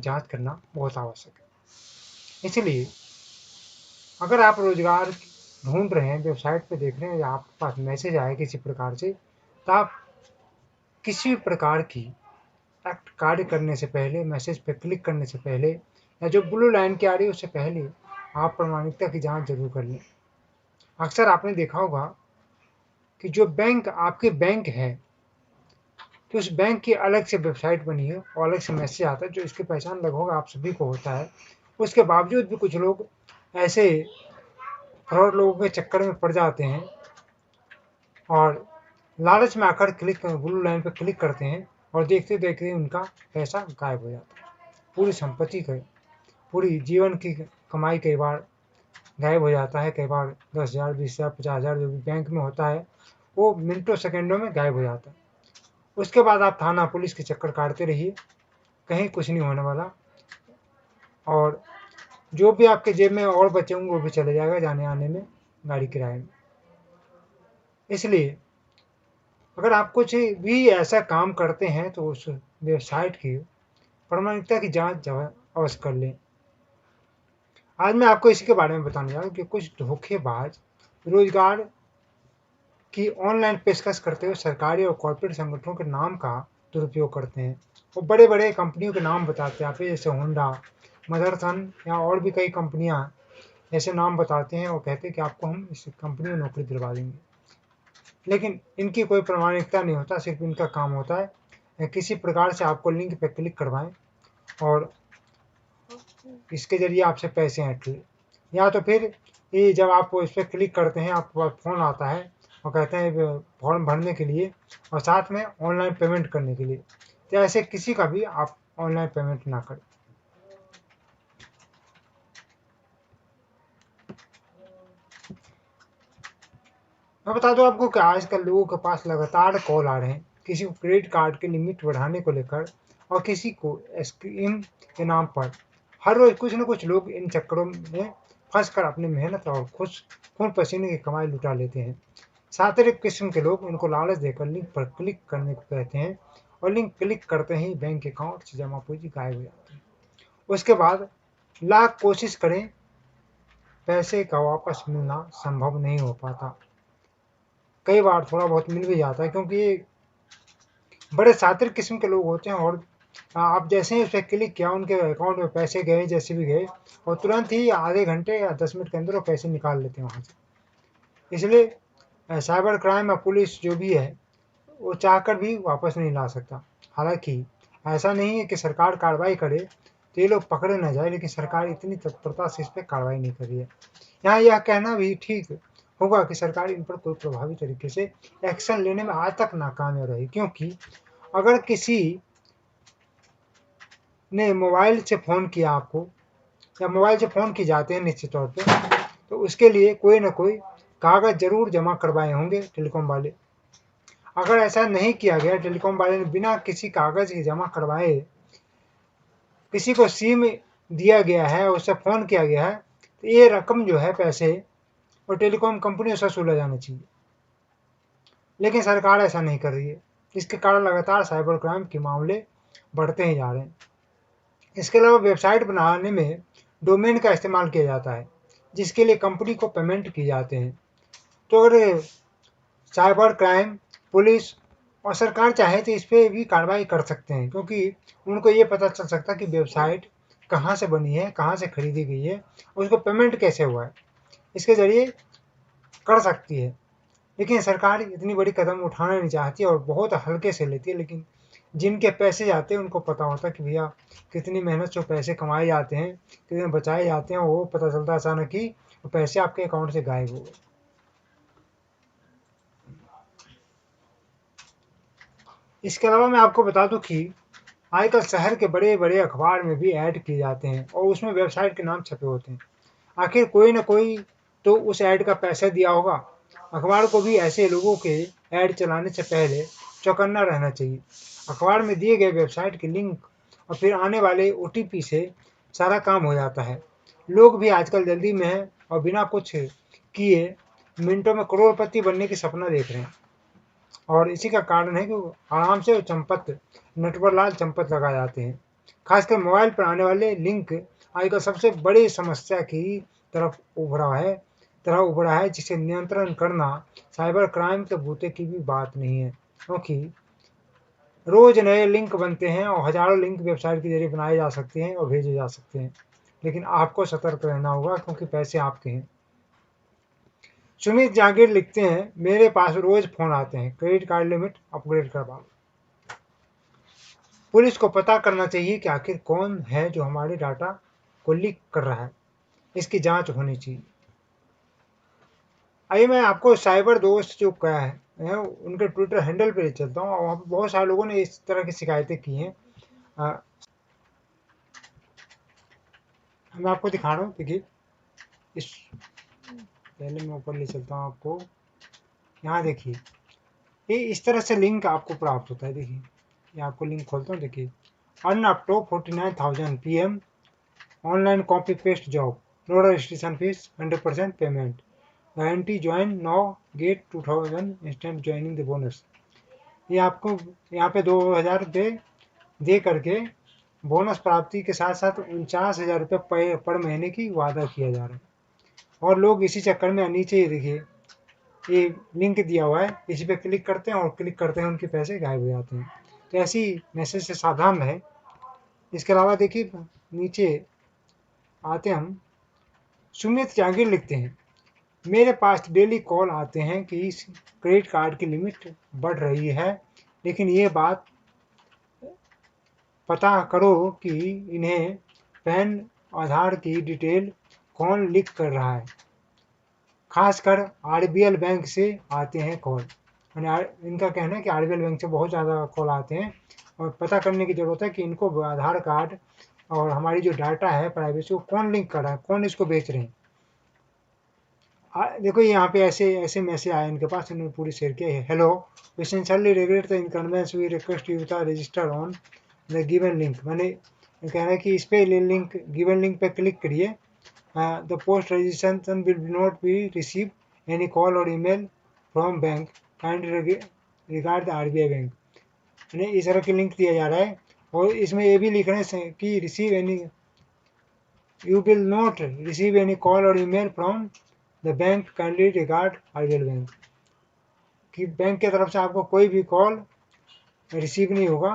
जांच करना बहुत आवश्यक है। इसलिए अगर आप रोजगार ढूंढ रहे हैं, वेबसाइट पे देख रहे हैं या आपके पास मैसेज आए किसी प्रकार से, तो आप किसी भी प्रकार की एक्ट कार्य करने से पहले, मैसेज पे क्लिक करने से पहले या जो ब्लू लाइन की आ रही है उससे पहले आप प्रामाणिकता की जांच जरूर कर लें। अक्सर आपने देखा होगा कि जो बैंक आपके बैंक है, तो उस बैंक की अलग से वेबसाइट बनी है और अलग से मैसेज आता है, जो इसकी पहचान लगभग आप सभी को होता है। उसके बावजूद भी कुछ लोग ऐसे फ्रॉड लोगों के चक्कर में पड़ जाते हैं और लालच में आकर ब्लू लाइन पर क्लिक करते हैं और देखते देखते उनका पैसा गायब हो जाता है। पूरी संपत्ति का, पूरी जीवन की कमाई कई बार गायब हो जाता है। कई बार 10,000, 20,000, 50,000 जो भी बैंक में होता है वो मिनटों सेकंडों में गायब हो जाता है। उसके बाद आप थाना पुलिस के चक्कर काटते रहिए, कहीं कुछ नहीं होने वाला और जो भी आपके जेब में और बचे होंगे वो भी चले जाएगा जाने आने में, गाड़ी किराए में। इसलिए अगर आप कुछ भी ऐसा काम करते हैं तो उस वेबसाइट की प्रामाणिकता की जांच अवश्य कर लें। आज मैं आपको इसी के बारे में बताने जा रहा हूँ कि कुछ धोखेबाज रोजगार की ऑनलाइन पेशकश करते हुए सरकारी और कॉर्पोरेट संगठनों के नाम का दुरुपयोग करते हैं। वो बड़े बड़े कंपनियों के नाम बताते हैं आप, जैसे होंडा, मदरसन या और भी कई कंपनियां ऐसे नाम बताते हैं और कहते हैं कि आपको हम इस कंपनी में नौकरी दिलवा देंगे। लेकिन इनकी कोई प्रामाणिकता नहीं होता, सिर्फ इनका काम होता है किसी प्रकार से आपको लिंक पे क्लिक करवाएं और इसके जरिए आपसे पैसे ऐंठ लें। या तो फिर ये जब आप इस पर क्लिक करते हैं आपके पास फ़ोन आता है और कहते हैं फॉर्म भरने के लिए और साथ में ऑनलाइन पेमेंट करने के लिए, तो ऐसे किसी का भी आप ऑनलाइन पेमेंट ना करें। मैं बता दूं आपको कि आजकल लोगों के पास लगातार कॉल आ रहे हैं किसी को क्रेडिट कार्ड की लिमिट बढ़ाने को लेकर और किसी को स्कीम के नाम पर। हर रोज कुछ न कुछ लोग इन चक्करों में फंस कर अपनी मेहनत और खून पसीने की कमाई लुटा लेते हैं। सातरिक किस्म के लोग इनको लालच देकर लिंक पर क्लिक करने को कहते हैं और लिंक क्लिक करते ही बैंक अकाउंट से जमा पूंजी गायब हो जाती है। उसके बाद लाख कोशिश करें, पैसे का वापस मिलना संभव नहीं हो पाता। कई बार थोड़ा बहुत मिल भी जाता है क्योंकि ये बड़े शातिर किस्म के लोग होते हैं और आप जैसे ही उस पर क्लिक किया उनके अकाउंट में पैसे गए जैसे भी गए और तुरंत ही आधे घंटे या 10 मिनट के अंदर वो पैसे निकाल लेते हैं वहाँ से। इसलिए साइबर क्राइम या पुलिस जो भी है वो चाहकर भी वापस नहीं ला सकता। हालांकि ऐसा नहीं है कि सरकार कार्रवाई करे तो ये लोग पकड़े ना जाए, लेकिन सरकार इतनी तत्परता से इस पर कार्रवाई नहीं कर रही है। यहाँ यह कहना भी ठीक होगा कि सरकार इन पर कोई प्रभावी तरीके से एक्शन लेने में आज तक नाकामयाब रही, क्योंकि अगर किसी ने मोबाइल से फ़ोन किया आपको या मोबाइल से फ़ोन किए जाते हैं निश्चित तौर पे, तो उसके लिए कोई ना कोई कागज़ जरूर जमा करवाए होंगे टेलीकॉम वाले। अगर ऐसा नहीं किया गया, टेलीकॉम वाले ने बिना किसी कागज़ के जमा करवाए किसी को सिम दिया गया है, उससे फ़ोन किया गया है, तो ये रकम जो है पैसे वो टेलीकॉम कंपनियों से वसूला जाना चाहिए। लेकिन सरकार ऐसा नहीं कर रही है। इसके कारण लगातार साइबर क्राइम के मामले बढ़ते ही जा रहे हैं। इसके अलावा वेबसाइट बनाने में डोमेन का इस्तेमाल किया जाता है, जिसके लिए कंपनी को पेमेंट किए जाते हैं। तो अगर साइबर क्राइम, पुलिस और सरकार चाहे तो इस पर भी कार्रवाई कर सकते हैं, क्योंकि उनको ये पता चल सकता है कि वेबसाइट कहाँ से बनी है, कहाँ से खरीदी गई है, उसको पेमेंट कैसे हुआ है, इसके ज़रिए कर सकती है। लेकिन सरकार इतनी बड़ी कदम उठाना नहीं चाहती और बहुत हल्के से लेती है। लेकिन जिनके पैसे जाते हैं उनको पता होता है कि भैया कितनी मेहनत से पैसे कमाए जाते हैं, कितने बचाए जाते हैं, वो पता चलता अचानक ही पैसे आपके अकाउंट से गायब हो गए। इसके अलावा मैं आपको बता दूं कि आजकल शहर के बड़े बड़े अखबार में भी ऐड किए जाते हैं और उसमें वेबसाइट के नाम छपे होते हैं। आखिर कोई ना कोई तो उस ऐड का पैसा दिया होगा। अखबार को भी ऐसे लोगों के ऐड चलाने से पहले चौकन्ना रहना चाहिए। अखबार में दिए गए वेबसाइट के लिंक और फिर आने वाले OTP से सारा काम हो जाता है। लोग भी आजकल जल्दी में हैं और बिना कुछ किए मिनटों में करोड़पति बनने की सपना देख रहे हैं और इसी का कारण है कि आराम से चंपत नटवरलाल चंपत लगा जाते हैं। खासकर मोबाइल पर आने वाले लिंक आजकल सबसे बड़ी समस्या की तरह उभरा है, जिसे नियंत्रण करना साइबर क्राइम के बूते की भी बात नहीं है, क्योंकि रोज नए लिंक बनते हैं और हजारों लिंक वेबसाइट के जरिए बनाए जा सकते हैं और भेजे जा सकते हैं, लेकिन आपको सतर्क रहना होगा क्योंकि पैसे आपके हैं। सुमित जागीर लिखते हैं, मेरे पास रोज फोन आते हैं, क्रेडिट कार्ड लिमिट अपग्रेड करवा लो। पुलिस को पता करना चाहिए कि आखिर कौन है जो हमारे डाटा को लीक कर रहा है, इसकी जांच होनी चाहिए। आइए मैं आपको साइबर दोस्त जो क्या है उनके ट्विटर हैंडल पे ले चलता हूँ, और वहाँ पर बहुत सारे लोगों ने इस तरह की शिकायतें की हैं। मैं आपको दिखा रहा हूँ, देखिए इस पहले मैं ऊपर ले चलता हूँ आपको। यहाँ देखिए ये इस तरह से लिंक आपको प्राप्त होता है। देखिए ये आपको लिंक खोलता हूँ, देखिए earn up to 49,000 PM online copy paste job, no registration fees, 100% payment, guarantee join now, get 2000 instant joining the bonus. ये आपको यहाँ पे 2,000 रुपये दे करके बोनस प्राप्ति के साथ साथ 49,000 रुपये पर महीने की वादा किया जा रहा है। और लोग इसी चक्कर में नीचे ये देखिए ये लिंक दिया हुआ है, इसी पे क्लिक करते हैं और क्लिक करते हैं उनके पैसे गायब हो जाते हैं। तो ऐसी मैसेज से सावधान रहें। इसके अलावा देखिए नीचे आते हम, सुमित जागीर लिखते हैं, मेरे पास डेली कॉल आते हैं कि इस क्रेडिट कार्ड की लिमिट बढ़ रही है, लेकिन ये बात पता करो कि इन्हें पैन आधार की डिटेल कौन लीक कर रहा है। खासकर आरबीएल बैंक से आते हैं कॉल, इनका कहना है कि आरबीएल बैंक से बहुत ज़्यादा कॉल आते हैं और पता करने की ज़रूरत है कि इनको आधार कार्ड और हमारी जो डाटा है प्राइवेसी, वो कौन लिंक कर रहा है, कौन इसको बेच रहे हैं। देखो यहाँ पे ऐसे ऐसे मैसेज आए इनके पास, इन्होंने पूरी शेयर किया है। Hello, we sincerely regret the inconvenience, we request you to register on the given link. मैंने कह रहा है कि इस पे लिंक, गिवन लिंक पे क्लिक करिए। The post registration will not be receive any call और email from bank, kindly regard the RBI bank. यानी इस तरह की लिंक दिया जा रहा है और इसमें ये भी लिख रहे हैं कि receive any, you will not receive any call और email from the bank, kindly regard RBL bank. कि बैंक की तरफ से आपको कोई भी कॉल रिसीव नहीं होगा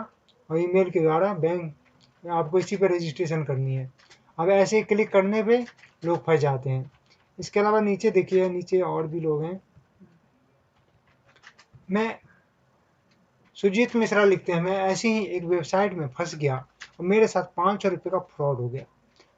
और ईमेल के द्वारा बैंक आपको इसी पर रजिस्ट्रेशन करनी है। अब ऐसे क्लिक करने पे लोग फंस जाते हैं। इसके अलावा नीचे देखिए, नीचे और भी लोग हैं। मैं सुजीत मिश्रा लिखते हैं, मैं ऐसी ही एक वेबसाइट में फंस गया और मेरे साथ 500 रुपये का फ्रॉड हो गया।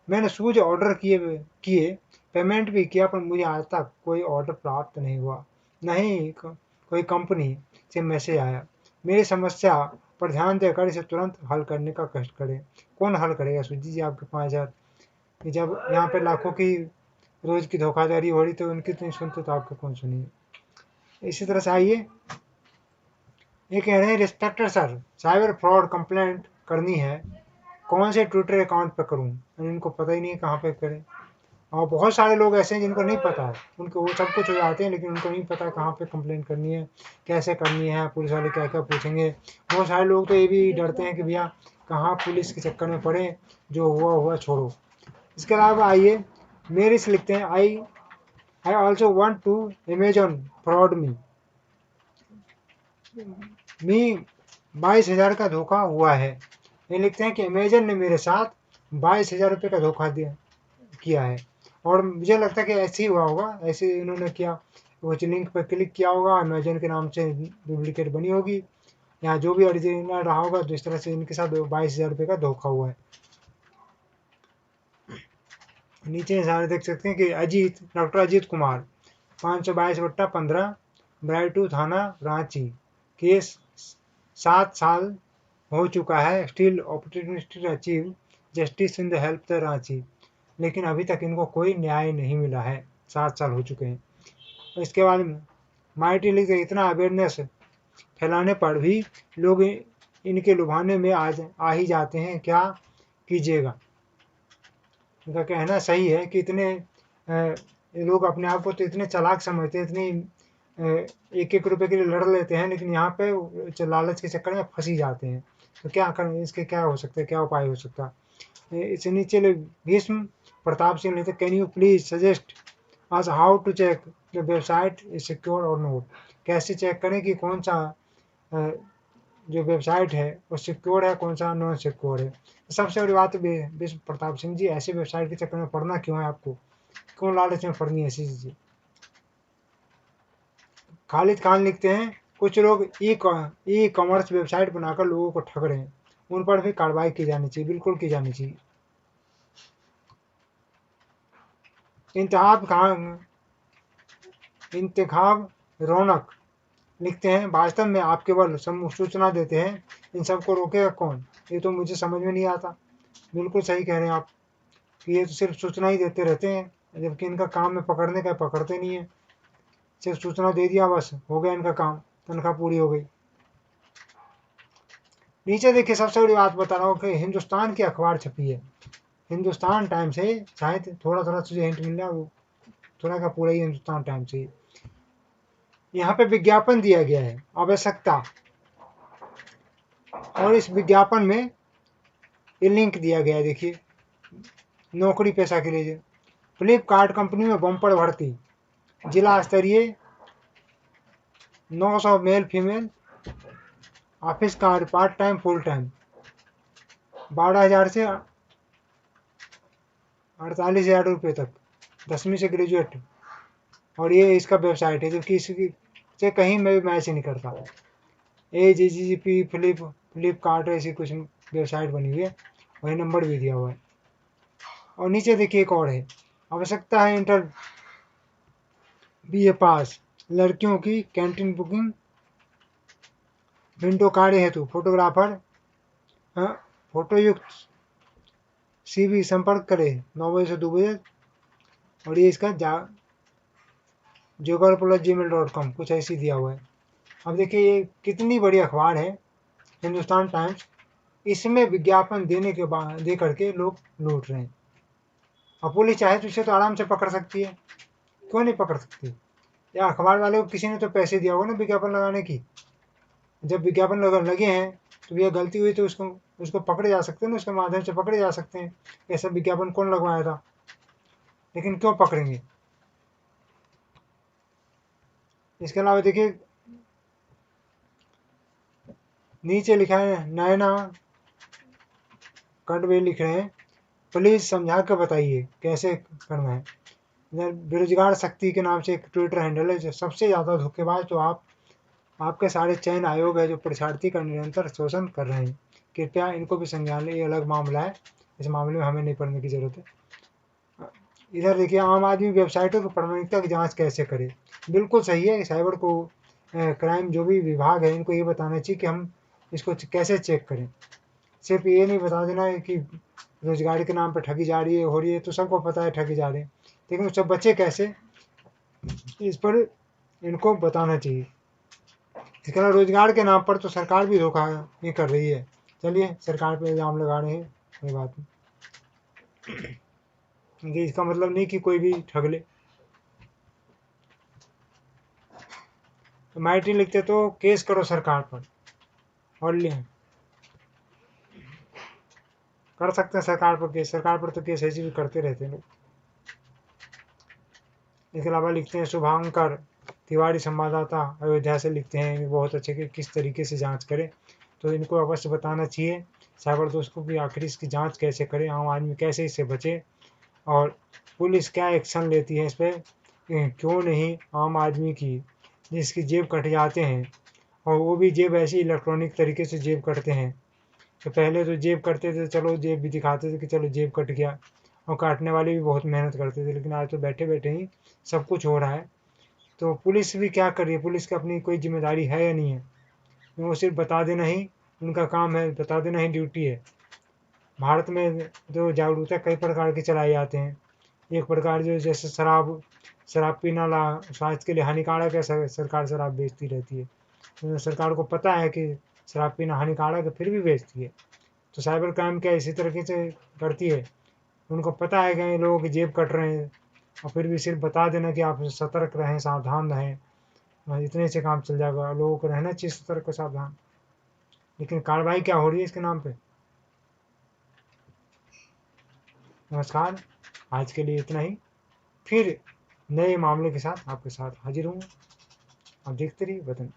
मैंने शूज ऑर्डर किए, पेमेंट भी किया, पर मुझे आज तक कोई ऑर्डर प्राप्त नहीं हुआ, नहीं कोई कंपनी से मैसेज आया। मेरी समस्या पर ध्यान देकर इसे तुरंत हल करने का कष्ट करें। कौन हल करेगा सुजीत जी आपके 5,000? जब यहाँ पे लाखों की रोज की धोखाधड़ी हो रही तो उनकी तो नहीं सुनते तो आपको कौन सुनिए। इसी तरह से आइए, ये कह रहे हैं, respected sir, cyber fraud complaint करनी है, कौन से ट्विटर अकाउंट पे करूँ? इनको पता ही नहीं है कहाँ पे करें। और बहुत सारे लोग ऐसे हैं जिनको नहीं पता है, उनको वो सब कुछ हो जाते हैं लेकिन उनको नहीं पता कहाँ पे कंप्लेंट करनी है, कैसे करनी है, पुलिस वाले क्या क्या पूछेंगे। बहुत सारे लोग तो ये भी डरते हैं कि भैया कहाँ पुलिस के चक्कर में पड़े, जो हुआ हुआ छोड़ो। इसके अलावा आइए, मेरे से लिखते हैं, I also want to Amazon fraud me 22,000 का धोखा हुआ है। ये लिखते हैं कि अमेजन ने मेरे साथ 22,000 रुपये का धोखा किया है, और मुझे लगता है कि ऐसे ही हुआ होगा, ऐसे इन्होंने किया, वो लिंक पर क्लिक किया होगा, अमेजन के नाम से डुप्लीकेट बनी होगी, या जो भी ओरिजिनल रहा होगा, तो इस तरह से इनके साथ 22,000 रुपये का धोखा हुआ है। नीचे सारे देख सकते हैं कि डॉक्टर अजीत कुमार 522/15 ब्राइटू थाना रांची, केस 7 साल हो चुका है, still opportunity achieve justice in the help the Ranchi, लेकिन अभी तक इनको कोई न्याय नहीं मिला है, 7 साल हो चुके हैं। इसके बाद माइटी लिख, इतना अवेयरनेस फैलाने पर भी लोग इनके लुभाने में आ ही जाते हैं, क्या कीजिएगा। उनका कहना सही है कि इतने लोग अपने आप को तो इतने चालाक समझते हैं, इतनी एक एक रुपए के लिए लड़ लेते हैं, लेकिन यहाँ पे लालच के चक्कर में फंस ही जाते हैं। तो क्या करें, इसके क्या हो सकता है, क्या उपाय हो सकता है। इससे नीचे भीष्म प्रताप सिंह लिखते, can you please suggest us how to check the website is secure और नॉट। कैसे चेक करें कि कौन सा जो वेबसाइट है वो सिक्योर है, कौन सा नॉन सिक्योर है। सबसे बड़ी बात विश्व प्रताप सिंह जी, ऐसी वेबसाइट के चक्कर में पढ़ना क्यों है आपको, क्यों लालच में पढ़नी है ऐसी चीज़ें। खालिद खान लिखते हैं, कुछ लोग ई कॉमर्स वेबसाइट बनाकर लोगों को ठग रहे हैं, उन पर भी कार्रवाई की जानी चाहिए, बिल्कुल की जानी चाहिए। इंतखाब रौनक लिखते हैं, वास्तव में आप केवल सूचना देते हैं, इन सबको रोकेगा कौन, ये तो मुझे समझ में नहीं आता। बिल्कुल सही कह रहे हैं आप कि ये तो सिर्फ सूचना ही देते रहते हैं, जबकि इनका काम है पकड़ने का, पकड़ते नहीं है। सिर्फ सूचना दे दिया बस हो गया इनका काम, तनख्वाह पूरी हो गई। नीचे देखिए, सबसे बड़ी बात बता रहा हूँ कि हिंदुस्तान की अखबार छपी है, हिंदुस्तान टाइम्स है, शायद थोड़ा थोड़ा तुझे हिंट मिल रहा है, थोड़ा का पूरा ही हिंदुस्तान टाइम्स है। यहाँ पे विज्ञापन दिया गया है, आवश्यकता, और इस विज्ञापन में ये लिंक दिया गया है, देखिए, नौकरी पेशा के लिए। फ्लिपकार्ट कंपनी में बम्पर भर्ती, जिला स्तरीय, 900 मेल फीमेल, ऑफिस कार्य, पार्ट टाइम फुल टाइम, 12,000 से 48,000 रुपये तक, 10वीं से ग्रेजुएट। और ये इसका वेबसाइट है, जो कि इसकी से कहीं में भी मैच नहीं करता। AGGP फ्लिपकार्ट ऐसी कुछ वेबसाइट बनी हुई है, वही नंबर भी दिया हुआ है। और नीचे देखिए एक और है, आवश्यकता है इंटर BA पास, लड़कियों की कैंटीन बुकिंग, विंडो कार्य हेतु फोटोग्राफर, फोटोयुक्त CV संपर्क करें 9 बजे से 2 बजे। और ये इसका jogar@gmail.com कुछ ऐसी दिया हुआ है। अब देखिए ये कितनी बड़ी अखबार है हिंदुस्तान टाइम्स, इसमें विज्ञापन देने के बाद दे करके लोग लूट रहे हैं। और पुलिस चाहे तो इसे तो आराम से पकड़ सकती है, क्यों नहीं पकड़ सकती, या अखबार वाले को किसी ने तो पैसे दिया होगा ना विज्ञापन लगाने की। जब विज्ञापन लगे हैं तो यह गलती हुई तो उसको पकड़े जा सकते हैं ना, उसके माध्यम से पकड़े जा सकते हैं, ऐसा विज्ञापन कौन लगवाया था। लेकिन क्यों पकड़ेंगे। इसके अलावा देखिए नीचे लिखा है, नैना कटवे लिख रहे हैं, प्लीज समझा कर बताइए कैसे करना है। इधर बेरोजगार शक्ति के नाम से एक ट्विटर हैंडल है, जो सबसे ज़्यादा धोखेबाज तो आपके सारे चयन आयोग है, जो परीक्षार्थी का निरंतर शोषण कर रहे हैं, कृपया इनको भी संज्ञान लें, ये अलग मामला है, इस मामले में हमें नहीं पढ़ने की जरूरत है। इधर देखिए, आम आदमी वेबसाइटों की प्रामाणिकता की जांच कैसे करे। बिल्कुल सही है, साइबर को क्राइम जो भी विभाग है इनको ये बताना चाहिए कि हम इसको कैसे चेक करें। सिर्फ ये नहीं बता देना है कि रोजगार के नाम पर ठगी जा रही है, हो रही है, तो सबको पता है ठगी जा रहे हैं, लेकिन उससे बचे कैसे, इस पर इनको बताना चाहिए। इसके अलावा रोजगार के नाम पर तो सरकार भी धोखा ये कर रही है। चलिए, सरकार पे इल्ज़ाम लगा रहे हैं, कोई बात नहीं, क्योंकि इसका मतलब नहीं कि कोई भी ठग ले। तो माइटी लिखते तो केस करो सरकार पर, और कर सकते हैं सरकार पर केस, सरकार पर तो केस ऐसे भी करते रहते हैं लोग। इसके अलावा लिखते हैं शुभांकर तिवारी संवाददाता अयोध्या से, लिखते हैं बहुत अच्छे कि किस तरीके से जांच करें, तो इनको अवश्य बताना चाहिए साइबर दोस्तों की आखिर इसकी जांच कैसे करें, आम आदमी कैसे इससे बचे, और पुलिस क्या एक्शन लेती है इस पर, क्यों नहीं आम आदमी की जिसकी जेब कट जाते हैं, और वो भी जेब ऐसी इलेक्ट्रॉनिक तरीके से जेब कटते हैं। तो पहले तो जेब कटते थे, चलो जेब भी दिखाते थे कि चलो जेब कट गया, और काटने वाले भी बहुत मेहनत करते थे, लेकिन आज तो बैठे बैठे ही सब कुछ हो रहा है। तो पुलिस भी क्या कर रही है, पुलिस की अपनी कोई जिम्मेदारी है या नहीं है, वो सिर्फ बता देना ही उनका काम है, बता देना ही ड्यूटी है। भारत में जो जागरूकता कई प्रकार के चलाए जाते हैं, एक प्रकार जो जैसे शराब पीना स्वास्थ्य के लिए हानिकारक है, सरकार शराब बेचती रहती है, तो सरकार को पता है कि शराब पीना हानिकारक है, फिर भी बेचती है। तो साइबर क्राइम क्या इसी तरीके से करती है, उनको पता है कि लोगों की जेब कट रहे हैं, और फिर भी सिर्फ बता देना कि आप सतर्क रहें, सावधान रहें, इतने से काम चल जाएगा। लोगों को रहना चाहिए सतर्क और सावधान। लेकिन कार्रवाई क्या हो रही है इसके नाम पे। नमस्कार, आज के लिए इतना ही। फिर नए मामले के साथ आपके साथ हाजिर हूँ। आप देखते रहिए वतन।